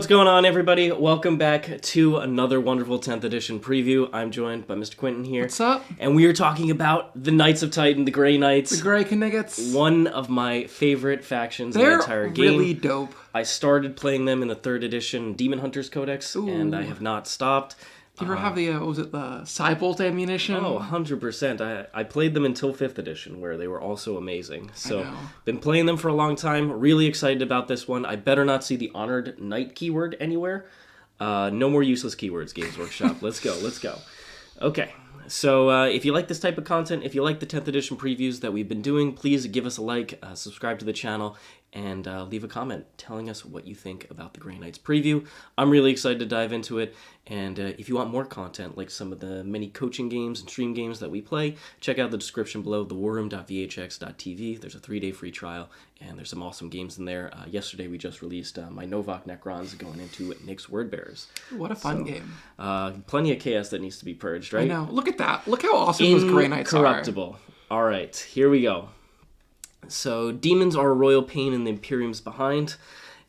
What's going on, everybody? Welcome back to another wonderful 10th edition preview. I'm joined by Mr. Quentin here. What's up? And we are talking about the Knights of Titan, the Grey Knights. The Grey Knights. One of my favorite factions in the entire game. They're really dope. I started playing them in the 3rd edition Demon Hunters Codex, and I have not stopped. Do you ever have the, the Cybolt ammunition? Oh, 100%. I played them until 5th edition, where they were also amazing. So, been playing them for a long time. Really excited about this one. I better not see the Honored Knight keyword anywhere. No more useless keywords, Games Workshop. Let's go. Okay. So, if you like this type of content, if you like the 10th edition previews that we've been doing, please give us a like, subscribe to the channel, and leave a comment telling us what you think about the Grey Knights preview. I'm really excited to dive into it, and if you want more content, like some of the many coaching games and stream games that we play, check out the description below, thewarroom.vhx.tv. There's a 3-day free trial, and there's some awesome games in there. Yesterday we just released my Novak Necrons going into Nyx Wordbearers. What a fun game. Plenty of chaos that needs to be purged, right? I know. Look at that. Look how awesome those Grey Knights are. Incorruptible. All right, here we go. So, demons are a royal pain in the Imperium's behind,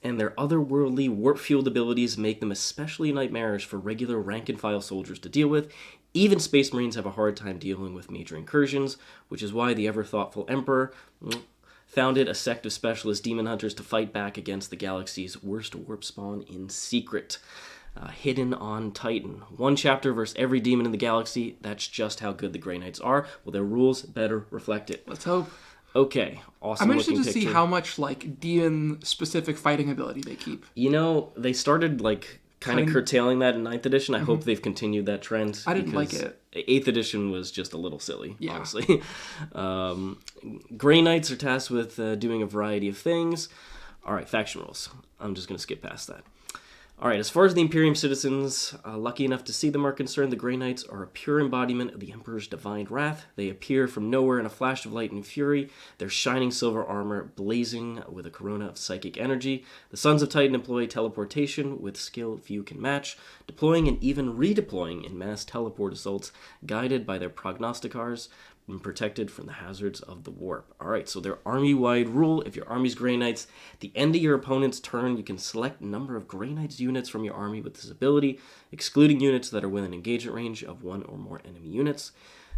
and their otherworldly, warp-fueled abilities make them especially nightmarish for regular rank-and-file soldiers to deal with. Even Space Marines have a hard time dealing with major incursions, which is why the ever-thoughtful Emperor founded a sect of specialist demon hunters to fight back against the galaxy's worst warp spawn in secret. Hidden on Titan. One chapter versus every demon in the galaxy. That's just how good the Grey Knights are. Well, their rules better reflect it. Let's hope. Okay, awesome. I'm interested to see how much demon-specific fighting ability they keep. You know, they started kind of curtailing that in 9th edition. I hope they've continued that trend. I didn't like it. 8th edition was just a little silly, honestly. Grey Knights are tasked with doing a variety of things. All right, faction rules. I'm just going to skip past that. All right, as far as the Imperium citizens lucky enough to see them are concerned, the Grey Knights are a pure embodiment of the Emperor's divine wrath. They appear from nowhere in a flash of light and fury, their shining silver armor blazing with a corona of psychic energy. The Sons of Titan employ teleportation with skill few can match, deploying and even redeploying in mass teleport assaults, guided by their prognosticars, and protected from the hazards of the warp. Alright, so their army-wide rule, if your army's Grey Knights, at the end of your opponent's turn, you can select number of Grey Knights units from your army with this ability, excluding units that are within engagement range of one or more enemy units.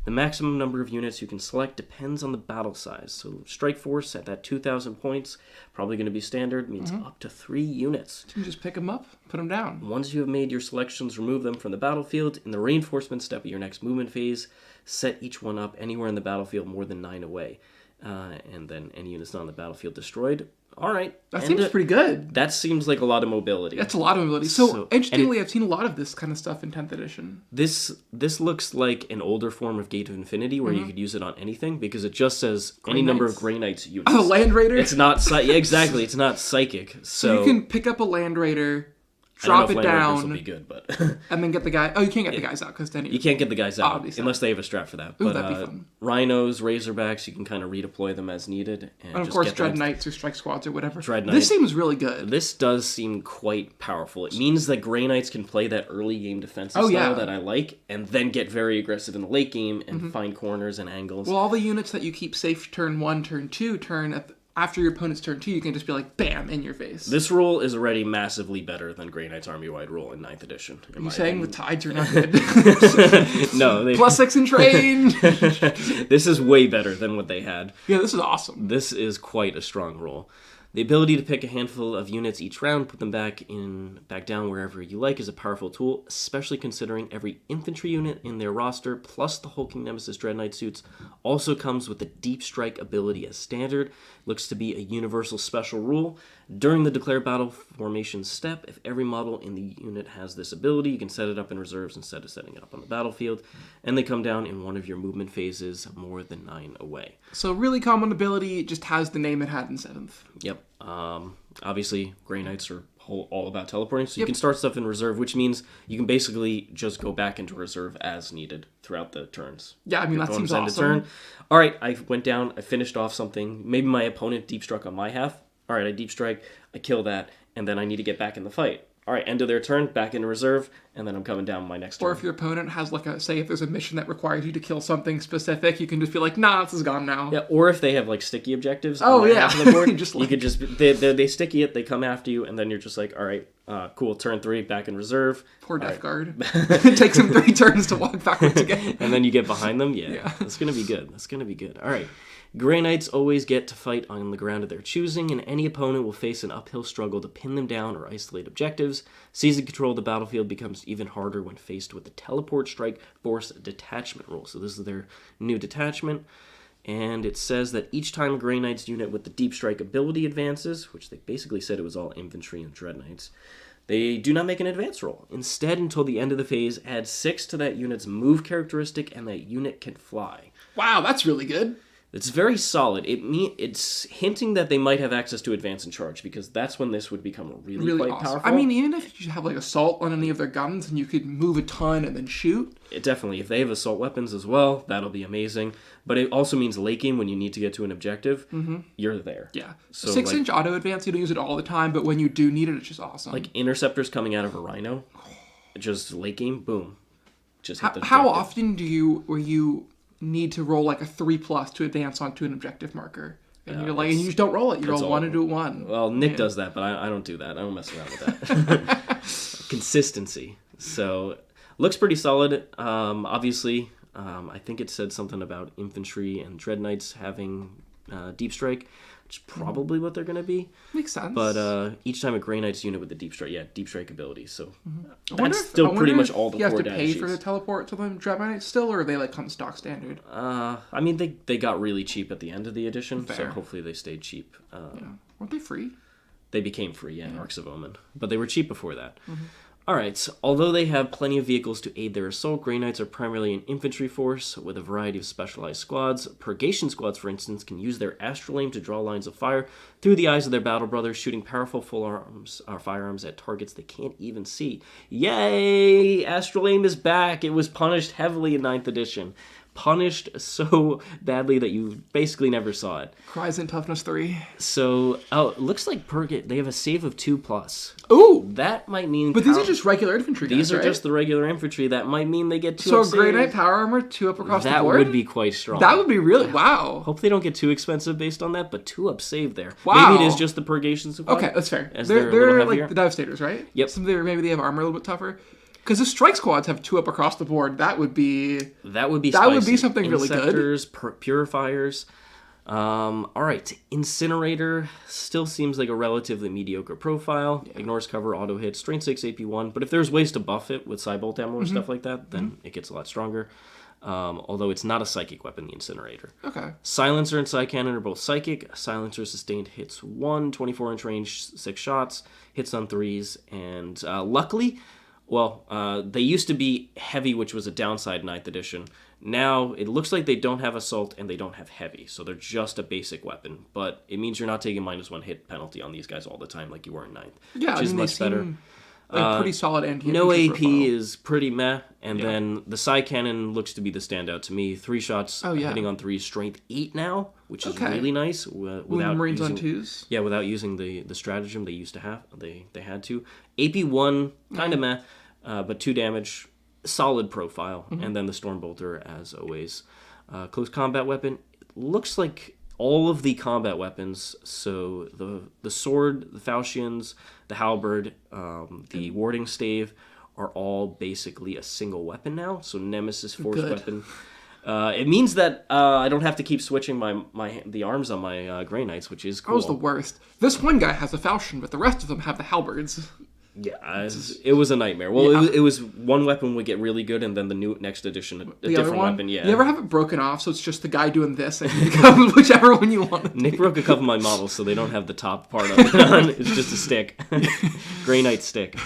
The maximum number of units you can select depends on the battle size. So Strike Force at that 2,000 points, probably going to be standard, means up to 3 units. You can just pick them up, put them down. Once you have made your selections, remove them from the battlefield. In the reinforcement step of your next movement phase, set each one up anywhere in the battlefield more than 9 away. And then any units not on the battlefield destroyed. All right. That seems pretty good. That seems like a lot of mobility. That's a lot of mobility. So interestingly, I've seen a lot of this kind of stuff in 10th edition. This looks like an older form of Gate of Infinity where you could use it on anything because it just says any number of Grey Knights units. Oh, Land Raider? It's not exactly. It's not psychic. So you can pick up a Land Raider, drop it down, will be good, but and then get the guy. Oh, you can't get the guys out because then you can't get the guys out obviously. Unless they have a strat for that. Ooh, but that'd be fun. Rhinos, Razorbacks, you can kind of redeploy them as needed, and of course Dreadknights or Strike Squads or whatever. Dreadknight. This seems really good. This does seem quite powerful. It means that Grey Knights can play that early game defensive style that I like, and then get very aggressive in the late game and find corners and angles. Well, all the units that you keep safe turn 1, turn 2, after your opponent's turn 2, you can just be like, bam, in your face. This rule is already massively better than Grey Knight's army-wide rule in 9th edition. Are you saying the tides are not good? No. +6 in train! This is way better than what they had. Yeah, this is awesome. This is quite a strong rule. The ability to pick a handful of units each round, put them back down wherever you like, is a powerful tool, especially considering every infantry unit in their roster, plus the hulking Nemesis Dreadknight suits, also comes with the Deep Strike ability as standard. Looks to be a universal special rule. During the declare battle formation step, if every model in the unit has this ability, you can set it up in reserves instead of setting it up on the battlefield, and they come down in one of your movement phases more than 9 away. So really common ability, just has the name it had in 7th. Yep. Obviously, Grey Knights are all about teleporting, so you can start stuff in reserve, which means you can basically just go back into reserve as needed throughout the turns. Yeah, I mean, that seems awesome. All right, I went down, I finished off something. Maybe my opponent deep struck on my half. All right, I deep strike, I kill that, and then I need to get back in the fight. all right, end of their turn, back into reserve, and then I'm coming down my next turn. Or if your opponent has like say if there's a mission that requires you to kill something specific, you can just be like, nah, this is gone now. Yeah, or if they have like sticky objectives on half of the board, you could just they sticky it, they come after you, and then you're just like, all right, cool, turn 3, back in reserve. Poor Death Guard. It takes him 3 turns to walk backwards again. And then you get behind them. Yeah. That's gonna be good. That's gonna be good. All right. Grey Knights always get to fight on the ground of their choosing, and any opponent will face an uphill struggle to pin them down or isolate objectives. Seizing control of the battlefield becomes even harder when faced with the Teleport Strike Force Detachment rule. So this is their new detachment, and it says that each time a Grey Knights unit with the Deep Strike ability advances, which they basically said it was all Infantry and Dreadknights, they do not make an advance roll. Instead, until the end of the phase, add 6 to that unit's move characteristic, and that unit can fly. Wow, that's really good. It's very solid. It's hinting that they might have access to advance and charge, because that's when this would become really quite awesome. powerful. I mean, even if you have like assault on any of their guns and you could move a ton and then shoot. Definitely. If they have assault weapons as well, that'll be amazing. But it also means late game, when you need to get to an objective, you're there. Yeah. So 6-inch auto advance, you don't use it all the time, but when you do need it, it's just awesome. Like interceptors coming out of a Rhino, just late game, boom. Just hit the how objective. often do you need to roll like a 3+ to advance onto an objective marker? And you're like, and you just don't roll it. You roll 1 into a 1. Well, Nick does that, but I don't do that. I don't mess around with that. Consistency. So, looks pretty solid. Obviously, I think it said something about Infantry and Dreadknights having Deep Strike, which is probably what they're going to be. Makes sense. But each time a Grey Knights unit with the Deep Strike ability. So, that's still pretty much all the core data sheets. You have to pay for the teleport to the Dreadknights still, or are they like come stock standard? I mean, they got really cheap at the end of the edition, Fair. so hopefully they stayed cheap. Weren't they free? They became free, in Arcs of Omen. But they were cheap before that. Alright, so although they have plenty of vehicles to aid their assault, Grey Knights are primarily an infantry force with a variety of specialized squads. Purgation squads, for instance, can use their astral aim to draw lines of fire through the eyes of their battle brothers, shooting powerful firearms at targets they can't even see. Yay! Astral aim is back! It was punished heavily in 9th edition. Punished so badly that you basically never saw it. Cries in toughness 3. So, it looks like they have a save of 2+. Ooh! That might mean... But these are just regular infantry guys, These are right? just the regular infantry. That might mean they get 2 So up a Grey save. Knight power armor, 2 up across the board? That would be quite strong. That would be really... Wow. Hope they don't get too expensive based on that, but 2 up save there. Wow. Maybe it is just the Purgation squad. Okay, that's fair. They're They're like the Devastators, right? Yep. So maybe they have armor a little bit tougher. Because the strike squads have 2 up across the board. That would be spicy. Something really good. Interceptors, Purifiers. All right, Incinerator still seems like a relatively mediocre profile. Yeah. Ignores cover, auto hit, strength 6, AP 1. But if there's ways to buff it with Cybolt ammo or stuff like that, then it gets a lot stronger. Although it's not a psychic weapon, the Incinerator. Okay. Silencer and Psycannon are both psychic. Silencer sustained hits 1, 24-inch range, 6 shots, hits on 3s, and luckily... Well, they used to be heavy, which was a downside in 9th edition. Now, it looks like they don't have assault and they don't have heavy, so they're just a basic weapon. But it means you're not taking -1 hit penalty on these guys all the time like you were in 9th, which is much better. Like pretty solid anti-infantry No AP profile. is pretty meh, and then the Psycannon looks to be the standout to me. 3 shots, hitting on 3, strength 8 now, which is really nice. Without Marines using, on 2s? Yeah, without using the stratagem they used to have. They had to. AP 1, kind of meh, but 2 damage, solid profile. And then the Stormbolter, as always. Close combat weapon, looks like all of the combat weapons, so the sword, the falchions, the halberd, the warding stave, are all basically a single weapon now. So Nemesis force weapon. It means that I don't have to keep switching the arms on my Grey Knights, which is cool. That was the worst. This one guy has a falchion, but the rest of them have the halberds. Yeah, it was a nightmare. Well, it was one weapon would get really good, and then the next edition, a different weapon. Yeah. You ever have it broken off, so it's just the guy doing this, and it becomes whichever one you want. Nick broke a couple of my models, so they don't have the top part of it on. It's just a stick. Grey Knight stick.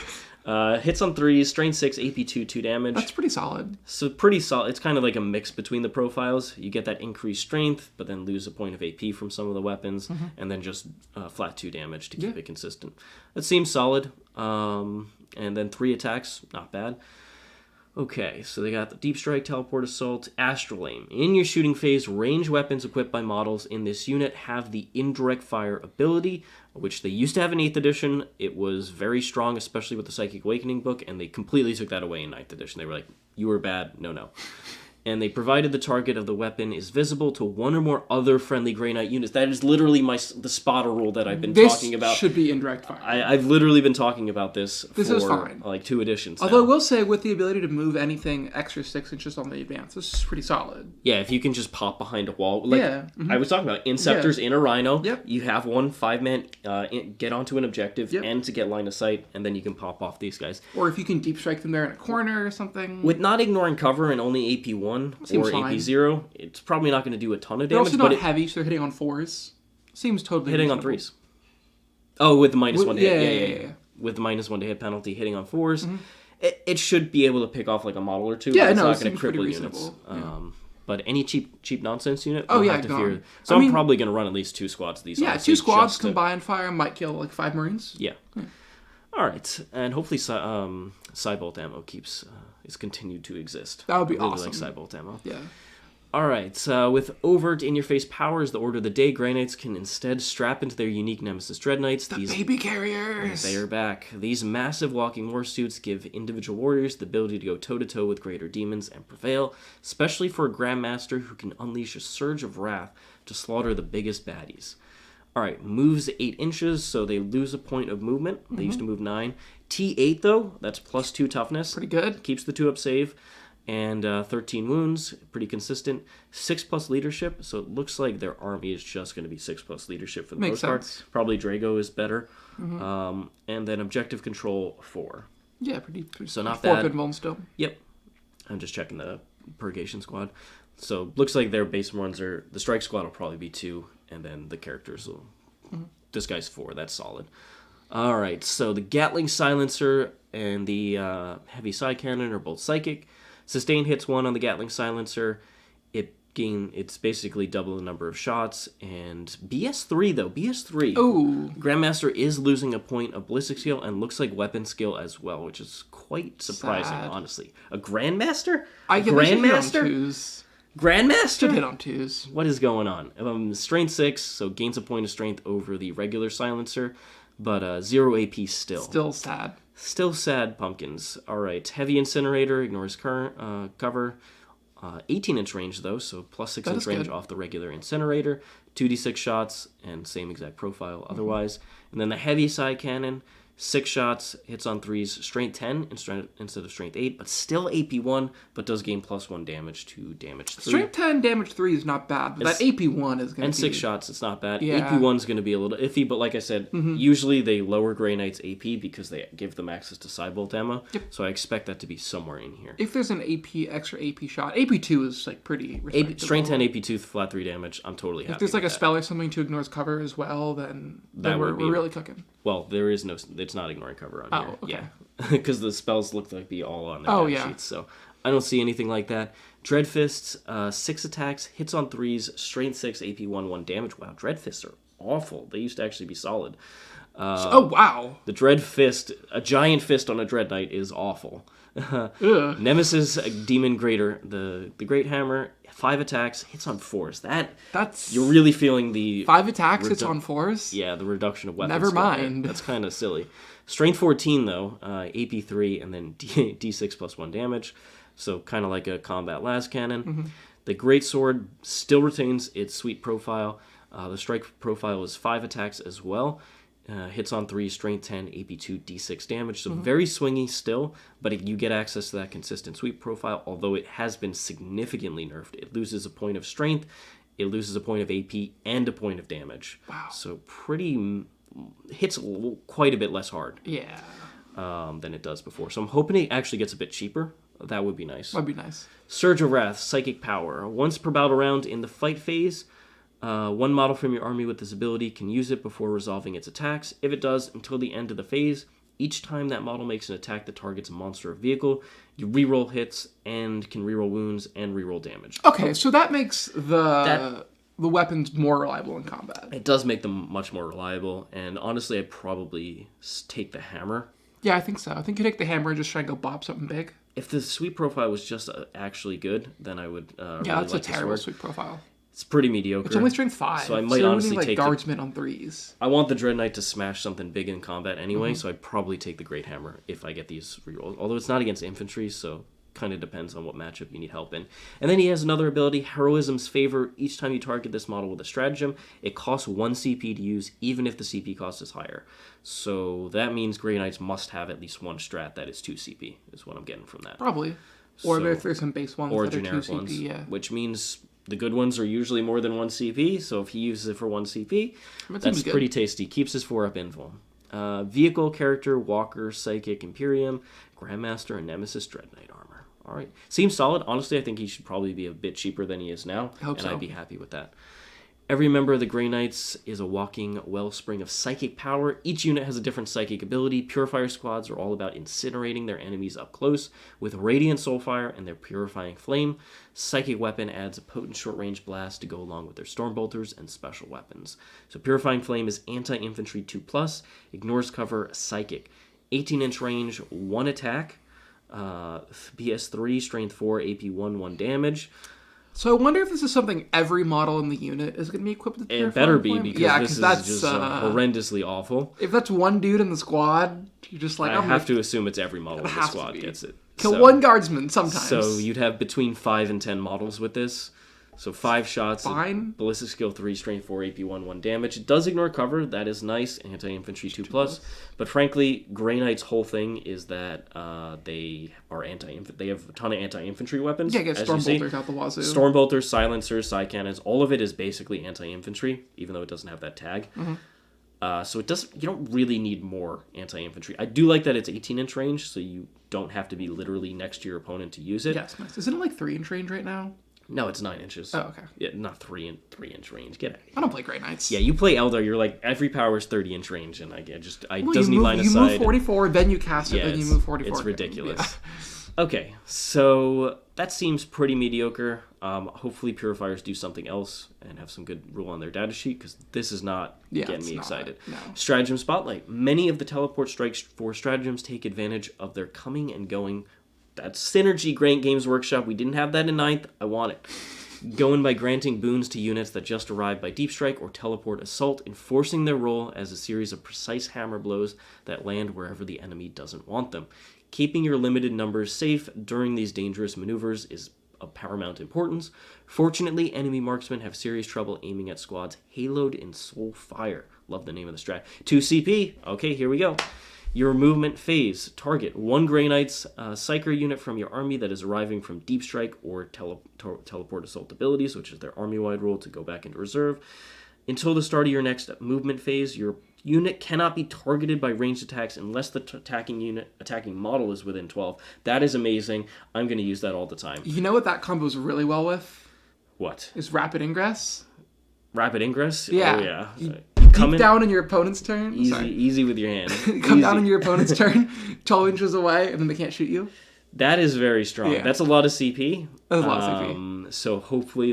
Hits on 3s, strength 6, AP 2, 2 damage. That's pretty solid. So pretty solid. It's kind of like a mix between the profiles. You get that increased strength, but then lose a point of AP from some of the weapons, and then just flat 2 damage to keep it consistent. That seems solid. And then 3 attacks, not bad. Okay, so they got the Deep Strike, Teleport Assault, Astral Aim. In your shooting phase, ranged weapons equipped by models in this unit have the Indirect Fire ability, which they used to have in 8th edition. It was very strong, especially with the Psychic Awakening book, and they completely took that away in 9th edition. They were like, you were bad, no. And they provided the target of the weapon is visible to one or more other friendly Grey Knight units. That is literally the spotter rule that I've been talking about. This should be indirect fire. I've literally been talking about this is fine. Like 2 editions Although now. I will say, with the ability to move anything extra 6 inches on the advance, this is pretty solid. Yeah, if you can just pop behind a wall. Like I was talking about, Inceptors in a Rhino. Yep. You have one 5-man get onto an objective and to get line of sight, and then you can pop off these guys. Or if you can deep strike them there in a corner or something. With not ignoring cover and only AP1 or AP0, it's probably not going to do a ton of damage. They're also not heavy, so they're hitting on 4s. Seems totally hitting reasonable. on 3s. Oh, with the minus 1 to yeah, hit. Yeah. With the minus 1 to hit penalty, hitting on 4s. It should be able to pick off like a model or two. Yeah, but it's no, not going to cripple units. But any cheap nonsense unit, have to fear. So I'm probably going to run at least 2 squads of these. Yeah, 2 squads combined fire might kill like 5 Marines. Yeah. All right, and hopefully Cybolt ammo is continued to exist. That would be awesome. awesome. Like Cybolt ammo. Yeah. All right, with overt in-your-face powers, the order of the day, Grey Knights can instead strap into their unique Nemesis dreadknights. These baby carriers! They are back. These massive walking war suits give individual warriors the ability to go toe-to-toe with greater demons and prevail, especially for a Grandmaster who can unleash a surge of wrath to slaughter the biggest baddies. All right, moves 8 inches, so they lose a point of movement. They used to move 9. T8, though, that's plus 2 toughness. Pretty good. Keeps the 2 up save. And 13 wounds, pretty consistent. 6+ leadership, so it looks like their army is just going to be 6+ leadership for the most part. Probably Drago is better. And then objective control 4. Yeah, pretty so not 4 bad. good vulns still. Yep. I'm just checking the Purgation squad. So looks like their base ones are... The Strike squad will probably be 2, and then the characters will... This guy's 4, that's solid. All right, so the Gatling Silencer and the Heavy Side Cannon are both psychic. Sustain hits 1 on the Gatling Silencer. It's basically double the number of shots. And BS3, though. BS3. Oh. Grandmaster is losing a point of ballistic skill and looks like weapon skill as well, which is quite surprising, honestly. A Grandmaster? Grandmaster? Grandmaster? Should hit on 2s. What is going on? Strength 6, so gains a point of strength over the regular Silencer, but 0 AP still. Still sad. Still sad, pumpkins. All right, Heavy Incinerator, ignores current cover. 18-inch range, though, so plus 6 inch range off the regular Incinerator. 2d6 shots, and same exact profile otherwise. And then the Heavy Side Cannon, 6 shots, hits on 3s, strength 10 instead of strength 8, but still AP 1, but does gain plus 1 damage to damage 3. Strength 10, damage 3 is not bad, but that AP 1 is going to be... And 6 shots, it's not bad. Yeah. AP 1 is going to be a little iffy, but like I said, usually they lower Grey Knight's AP because they give them access to Cybolt ammo, so I expect that to be somewhere in here. If there's an extra AP shot, AP 2 is like pretty respectable. Strength 10, AP 2, flat 3 damage, I'm totally happy If there's like a that. spell or something to ignore cover as well, then we're really cooking. Well, there is no... It's not ignoring cover on here. Okay. Yeah. Because the spells look like be all on their sheets, so I don't see anything like that. Dreadfists, 6 attacks, hits on 3s, strength 6, AP 1 damage. Wow, Dreadfists are awful. They used to actually be solid. Wow. The Dread Fist, a giant fist on a Dread Knight is awful. Nemesis, Demon Greater, the Great Hammer, 5 attacks, hits on 4s. That's you're really feeling the 5 attacks, hits on 4s. Yeah, the reduction of weapons. Never mind. That's kind of silly. Strength 14 though, AP 3, and then D6 plus 1 damage. So kind of like a combat las cannon. The Great Sword still retains its sweet profile. The strike profile is 5 attacks as well. Hits on 3, strength 10, AP 2, D6 damage. So very swingy still, but you get access to that consistent sweep profile, although it has been significantly nerfed. It loses a point of strength, it loses a point of AP, and a point of damage. Wow. So hits quite a bit less hard. Yeah. Than it does before. So I'm hoping it actually gets a bit cheaper. That would be nice. That'd be nice. Surge of Wrath, Psychic Power. Once per battle round in the fight phase, one model from your army with this ability can use it before resolving its attacks. If it does, until the end of the phase, each time that model makes an attack that targets a monster or vehicle, you reroll hits and can reroll wounds and reroll damage. Okay, so that makes the weapons more reliable in combat. It does make them much more reliable, and honestly, I'd probably take the hammer. Yeah, I think so. I think you take the hammer and just try and go bop something big. if the sweep profile was just actually good, then I would really that's like a terrible sword. sweep profile. It's pretty mediocre. It's only strength 5. So I might honestly like take guardsmen on 3s. I want the dreadknight to smash something big in combat anyway, so I'd probably take the great hammer if I get these rerolls. Although it's not against infantry, so kind of depends on what matchup you need help in. And then he has another ability, Heroism's Favor. Each time you target this model with a stratagem, it costs 1 CP to use, even if the CP cost is higher. So that means Grey Knights must have at least one strat that is 2 CP, is what I'm getting from that. Probably. Or if there's some base ones that are 2 CP, ones, yeah. Which means the good ones are usually more than 1 CP, so if he uses it for 1 CP, that's pretty tasty. Keeps his 4-up invul. Vehicle, character, Walker, Psychic, Imperium, Grandmaster, and Nemesis, Dreadknight armor. All right. Seems solid. Honestly, I think he should probably be a bit cheaper than he is now, I'd be happy with that. Every member of the Grey Knights is a walking wellspring of psychic power. Each unit has a different psychic ability. Purifier squads are all about incinerating their enemies up close with Radiant Soulfire and their Purifying Flame. Psychic Weapon adds a potent short-range blast to go along with their Stormbolters and special weapons. So Purifying Flame is anti-infantry 2+, ignores cover, psychic. 18-inch range, 1 attack, PS3, strength 4, AP 1, 1 damage. So I wonder if this is something every model in the unit is going to be equipped with. It better be, because this is just horrendously awful. If that's one dude in the squad, you're just like... I have to assume it's every model in the squad gets it. Kill one guardsman sometimes. So you'd have between 5 and 10 models with this. So 5 shots, ballistic skill 3, strength 4, AP 1, 1 damage. It does ignore cover. That is nice. Anti-infantry 2+. But frankly, Grey Knight's whole thing is that they are They have a ton of anti-infantry weapons. Yeah, get Stormbolters out the wazoo. Stormbolters, silencers, side cannons. All of it is basically anti-infantry, even though it doesn't have that tag. So it doesn't. You don't really need more anti-infantry. I do like that it's 18-inch range, so you don't have to be literally next to your opponent to use it. Yes, nice. Isn't it like 3-inch range right now? No, it's 9 inches. Oh, okay. Yeah, not 3-inch range. Get out of here. I don't play Grey Knights. Yeah, you play Eldar, you're like, every power is 30-inch range, and well, doesn't need line of sight. You move 44, then you cast it, then you move 44. It's ridiculous. Yeah. Okay, so that seems pretty mediocre. Hopefully Purifiers do something else and have some good rule on their data sheet, because this is not getting me excited. No. Stratagem Spotlight. Many of the teleport strikes for stratagems take advantage of their coming and going. That's synergy, Great Games Workshop. We didn't have that in 9th. I want it. Going by granting boons to units that just arrived by Deep Strike or Teleport Assault, enforcing their role as a series of precise hammer blows that land wherever the enemy doesn't want them. Keeping your limited numbers safe during these dangerous maneuvers is of paramount importance. Fortunately, enemy marksmen have serious trouble aiming at squads haloed in Soul Fire. Love the name of the strat. 2 CP. Okay, here we go. Your movement phase. Target 1 Grey Knight's Psyker unit from your army that is arriving from Deep Strike or Teleport Assault abilities, which is their army-wide rule to go back into reserve. Until the start of your next movement phase, your unit cannot be targeted by ranged attacks unless the attacking model is within 12. That is amazing. I'm going to use that all the time. You know what that combos really well with? What? Is Rapid Ingress. Rapid Ingress? Yeah. Oh, yeah. Deep down in your opponent's turn. Easy with your hand. Come down in your opponent's turn, 12 inches away, and then they can't shoot you. That is very strong. Yeah. That's a lot of CP. That's a lot of CP. So hopefully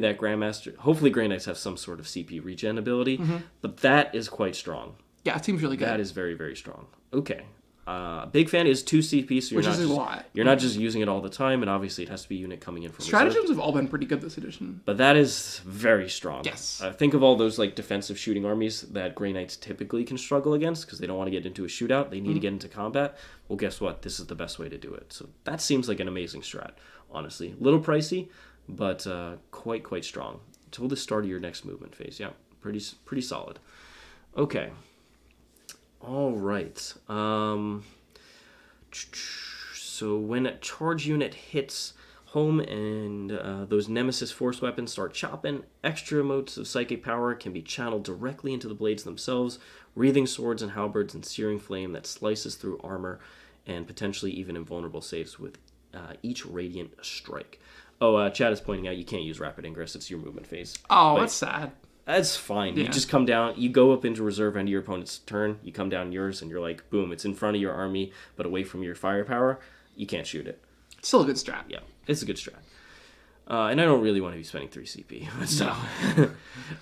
hopefully Grey Knights have some sort of CP regen ability, but that is quite strong. Yeah, it seems really good. That is very, very strong. Okay. Big fan is 2 CP, so you're not just using it all the time, and obviously it has to be a unit coming in from Stratagems reserve. have all been pretty good this edition. But that is very strong. Yes. Think of all those like defensive shooting armies that Grey Knights typically can struggle against because they don't want to get into a shootout. They need to get into combat. Well, guess what? This is the best way to do it. So that seems like an amazing strat, honestly. A little pricey, but quite strong. Until the start of your next movement phase. Yeah, pretty solid. Okay. All right. So when a charge unit hits home and those Nemesis force weapons start chopping, extra motes of psychic power can be channeled directly into the blades themselves, wreathing swords and halberds and searing flame that slices through armor and potentially even invulnerable safes with each radiant strike. Oh, Chad is pointing out you can't use Rapid Ingress. It's your movement phase. Oh, that's sad. That's fine. Yeah. You just come down, you go up into reserve end of your opponent's turn, you come down yours, and you're like, boom, it's in front of your army, but away from your firepower. You can't shoot it. Still a good strat. Yeah, it's a good strat. And I don't really want to be spending 3 CP. So,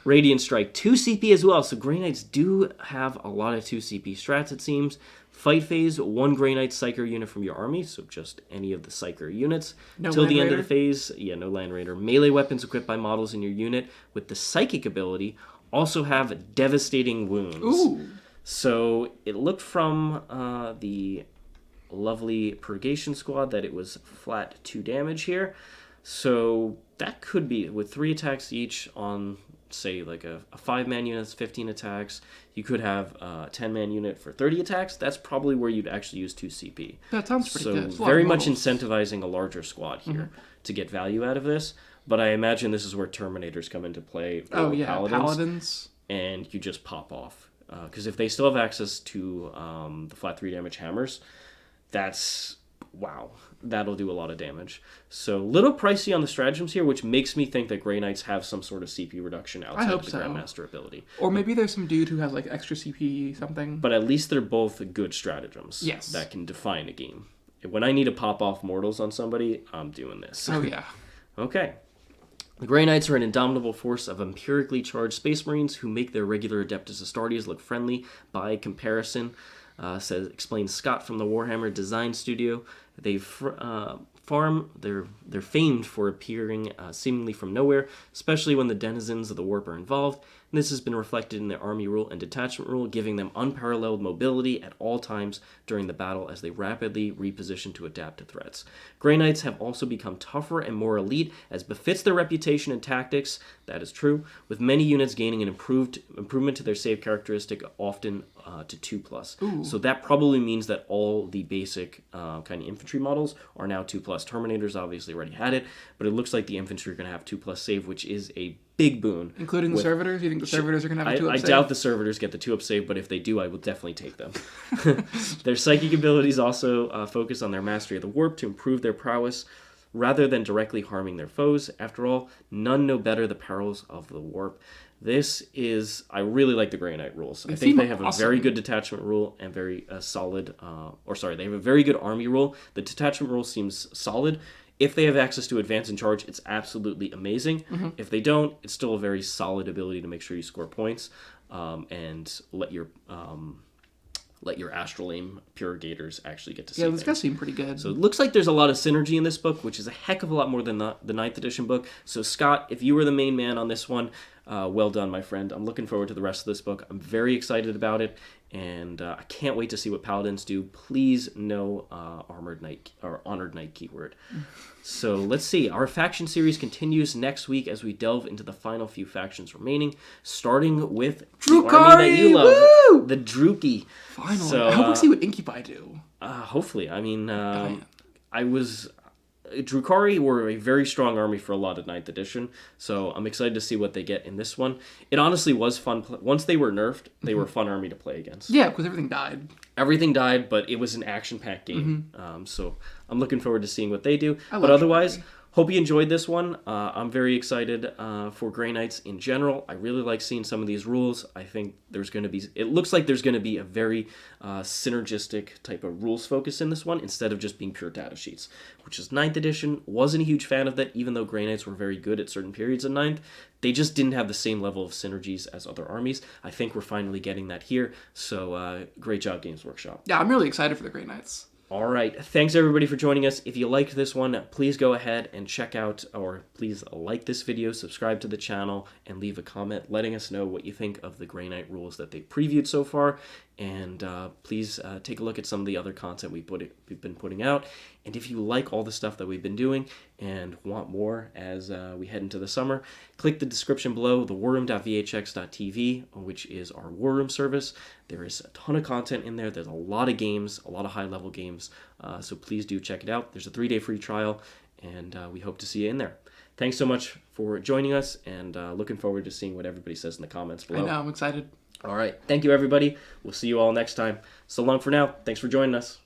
Radiant Strike, 2 CP as well. So Grey Knights do have a lot of 2 CP strats, it seems. Fight phase, 1 Grey Knight Psyker unit from your army, so just any of the Psyker units. Till the end of the phase, no Land Raider. Melee weapons equipped by models in your unit with the Psychic ability also have Devastating Wounds. Ooh. So it looked from the lovely Purgation Squad that it was flat 2 damage here. So that could be, with 3 attacks each on, say, like a 5-man unit that's 15 attacks. You could have a 10-man unit for 30 attacks. That's probably where you'd actually use 2 CP. That sounds pretty good. So very much incentivizing a larger squad here to get value out of this. But I imagine this is where Terminators come into play. Or Paladins. And you just pop off. Because if they still have access to the flat 3 damage hammers, that's... wow, that'll do a lot of damage. So, little pricey on the stratagems here, which makes me think that Grey Knights have some sort of CP reduction outside of the Grandmaster ability. Or maybe there's some dude who has, like, extra CP something. But at least they're both good stratagems that can define a game. When I need to pop off mortals on somebody, I'm doing this. Oh, yeah. Okay. The Grey Knights are an indomitable force of empirically charged Space Marines who make their regular Adeptus Astartes look friendly by comparison. Explains Scott from the Warhammer Design Studio. They're famed for appearing seemingly from nowhere, especially when the denizens of the warp are involved. And this has been reflected in their army rule and detachment rule, giving them unparalleled mobility at all times during the battle as they rapidly reposition to adapt to threats. Grey Knights have also become tougher and more elite, as befits their reputation and tactics. That is true, with many units gaining an improvement to their save characteristic, often to 2+. Ooh. So that probably means that all the basic kind of infantry models are now 2+. Terminators obviously already had it, but it looks like the infantry are going to have 2+ save, which is a big boon. Including the servitors? You think the servitors are going to have a 2-up save? I doubt the servitors get the 2-up save, but if they do, I will definitely take them. Their psychic abilities also focus on their mastery of the warp to improve their prowess, rather than directly harming their foes. After all, none know better the perils of the warp. I really like the Grey Knight rules. I think they have a very good detachment rule and very solid, they have a very good army rule. The detachment rule seems solid. If they have access to advance and charge, it's absolutely amazing. Mm-hmm. If they don't, it's still a very solid ability to make sure you score points and let your Astral Aim Purgators actually get to see things. Yeah, this does seem pretty good. So it looks like there's a lot of synergy in this book, which is a heck of a lot more than the 9th edition book. So Scott, if you were the main man on this one, well done, my friend. I'm looking forward to the rest of this book. I'm very excited about it, and I can't wait to see what Paladins do. Please no Armored Knight or Honored Knight keyword. So let's see. Our faction series continues next week as we delve into the final few factions remaining, starting with Drukhari! the army that you love, woo! The Druki. Finally. So, I hope we see what Incubi do. Hopefully. I mean, Drukhari were a very strong army for a lot of 9th edition, so I'm excited to see what they get in this one. It honestly was fun. Once they were nerfed, they were a fun army to play against. Yeah, because everything died. Everything died, but it was an action-packed game. So I'm looking forward to seeing what they do. But otherwise, hope you enjoyed this one. I'm very excited for Grey Knights in general. I really like seeing some of these rules. I think it looks like there's going to be a very synergistic type of rules focus in this one, instead of just being pure data sheets, which is 9th edition. Wasn't a huge fan of that, even though Grey Knights were very good at certain periods of 9th. They just didn't have the same level of synergies as other armies. I think we're finally getting that here. So great job, Games Workshop. Yeah, I'm really excited for the Grey Knights. All right. Thanks, everybody, for joining us. If you liked this one, please go ahead and check out, or please like this video, subscribe to the channel, and leave a comment letting us know what you think of the Grey Knight rules that they previewed so far. And please take a look at some of the other content we've been putting out. And if you like all the stuff that we've been doing and want more as we head into the summer, click the description below, thewarroom.vhx.tv, which is our War Room service. There is a ton of content in there. There's a lot of games, a lot of high-level games. So please do check it out. There's a 3-day free trial, and we hope to see you in there. Thanks so much for joining us, and looking forward to seeing what everybody says in the comments below. I know, I'm excited. All right. Thank you, everybody. We'll see you all next time. So long for now. Thanks for joining us.